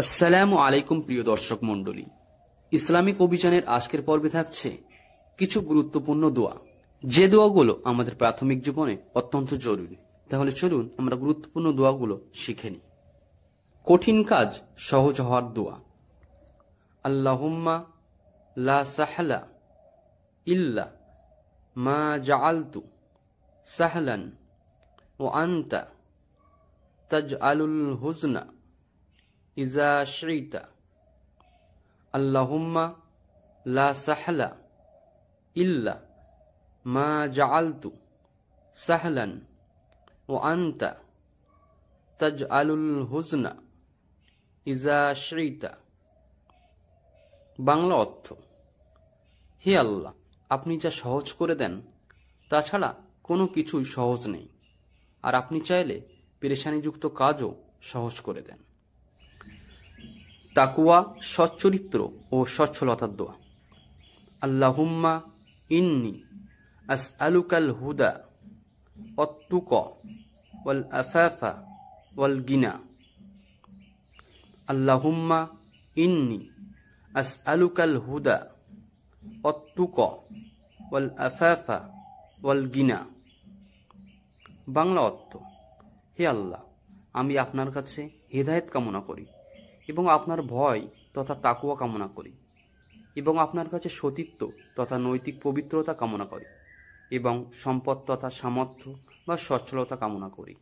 আসসালামু আলাইকুম প্রিয় দর্শক মণ্ডলী, ইসলামিক অভিযানের আজকের পর্বে থাকছে কিছু গুরুত্বপূর্ণ দোয়া, যে দোয়াগুলো আমাদের প্রাথমিক জীবনে অত্যন্ত জরুরি। তাহলে চলুন আমরা গুরুত্বপূর্ণ দোয়াগুলো শিখে নিই। কঠিন কাজ সহজ হওয়ার দোয়া। আল্লাহুম্মা লা সাহলা ইল্লা মা জাআলতু সাহলান ওয়া আনতা তাজআলুল হুজনা ইজা শি'তা। আল্লাহুম্মা লা সাহলা ইল্লা মা জাআলতু সাহলান ওয়া আনতা তাজআলুল হুজনা ইজা শি'তা। বাংলা অর্থ: হে আল্লাহ, আপনি যা সহজ করে দেন তাছাড়া কোনো কিছুই সহজ নেই, আর আপনি চাইলে পেরেশানিযুক্ত কাজও সহজ করে দেন। তাকওয়া, সচ্চরিত্র ও সচ্ছলতার দোয়া। আল্লাহুম্মা ইন্নী আসআলুকাল হুদা ওয়াত-তুকা ওয়াল আফাফা ওয়াল গিনা। আল্লাহুম্মা ইন্নী আসআলুকাল হুদা ওয়াত-তুকা ওয়াল আফাফা ওয়াল গিনা। বাংলা অর্থ: হে আল্লাহ, আমি আপনার কাছে হেদায়েত কামনা করি এবং আপনার ভয় তথা তাকওয়া কামনা করি, এবং আপনার কাছে সতীত্ব তথা নৈতিক পবিত্রতা কামনা করি, এবং সম্পদ তথা সামর্থ্য বা সচ্ছলতা কামনা করি।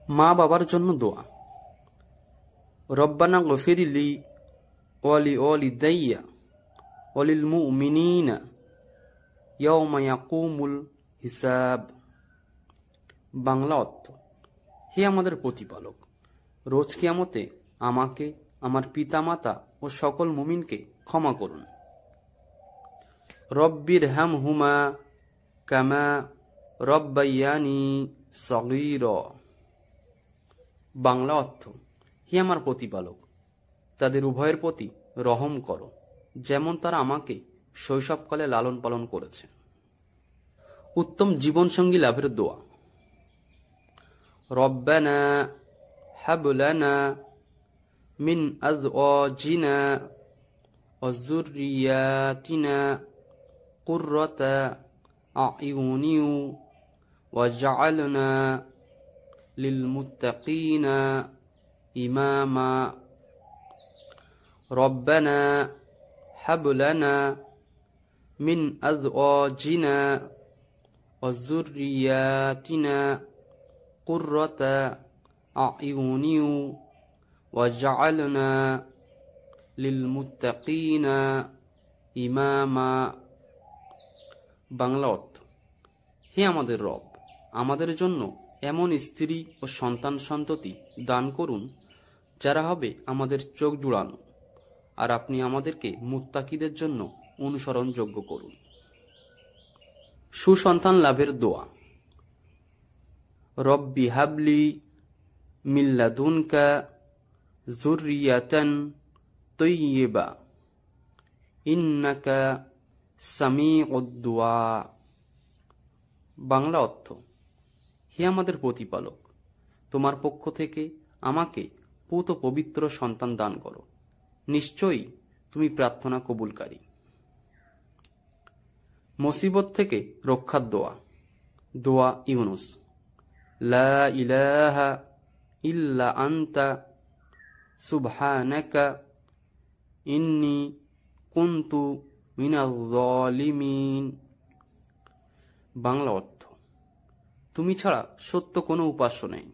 মা বাবার জন্য দোয়া। রব্বানা গফিরলি ওয়ালি ওয়ালিদাইয়া ওয়ালিল মুমিনিনা ইয়াওমা ইয়াকুমুল হিসাব। বাংলা অর্থ: হে আমাদের প্রতিপালক, রোজ কিয়ামতে আমাকে, আমার পিতামাতা ও সকল মুমিনকে ক্ষমা করুন। রব্বির হামহুমা কামা রব্বায়ানি সগীরা। বাংলা অর্থ: হে আমার প্রতিপালক, তাদের উভয়ের প্রতি রহম করো, যেমন তারা আমাকে শৈশবকালে লালন পালন করেছে। উত্তম জীবনসঙ্গী লাভের দোয়া। রব্বানা হাব লানা মিন আজওয়াজিনা ওয়া যুররিয়াতিনা কুররাতা আ'ইউনিন ওয়াজআলনা লিল মুত্তাকিনা ইমামা। রব্বানা হাব লানা মিন আজওয়াজিনা ওয়া যুররিয়াতিনা কুররাতা আ'ইউনিন ওয়াজআলনা লিল মুত্তাকিনা ইমামা। বাংলা অর্থ: হে আমাদের রব, আমাদের জন্য এমন স্ত্রী ও সন্তান সন্ততি দান করুন যারা হবে আমাদের চোখ জুড়ানো, আর আপনি আমাদেরকে মুত্তাকিদের জন্য অনুসরণযোগ্য করুন। সুসন্তান লাভের দোয়া। রব্বি হাবলি মিন লাদুনকা যুররিয়াতান তাইয়্যিবা ইন্নাকা সামিউদ দুআ। বাংলা অর্থ: হে আমাদের প্রতিপালক, তোমার পক্ষ থেকে আমাকে পুত পবিত্র সন্তান দান করো, নিশ্চয়ই তুমি প্রার্থনা কবুলকারী। মুসিবত থেকে রক্ষার দোয়া। দোয়া ইউনুস। লা ইলাহা ইল্লা আনতা সুবহানাকা ইন্নী কুনতু মিনাজ জালিমিন। বাংলা অর্থ: তুমি ছাড়া সত্য কোনো উপাস্য নেই,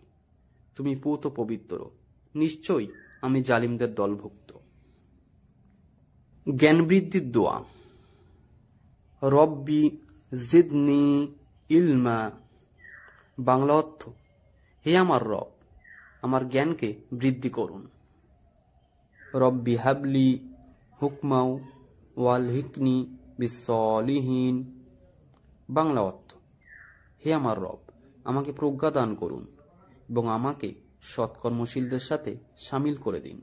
তুমি পুত পবিত্র, নিশ্চয়ই আমি জালিমদের দলভুক্ত। জ্ঞান বৃদ্ধির দোয়া। রব্বি জিদনি ইলমা। বাংলা অর্থ: হে আমার রব, আমার জ্ঞানকে বৃদ্ধি করুন। রব্বি হাবলি হুকমাও ওয়াল হিকনি বিসসলিহিন। বাংলা অর্থ: হে আমার রব, আমাকে প্রজ্ঞা দান করুন এবং আমাকে সৎকর্মশীলদের সাথে শামিল করে দিন।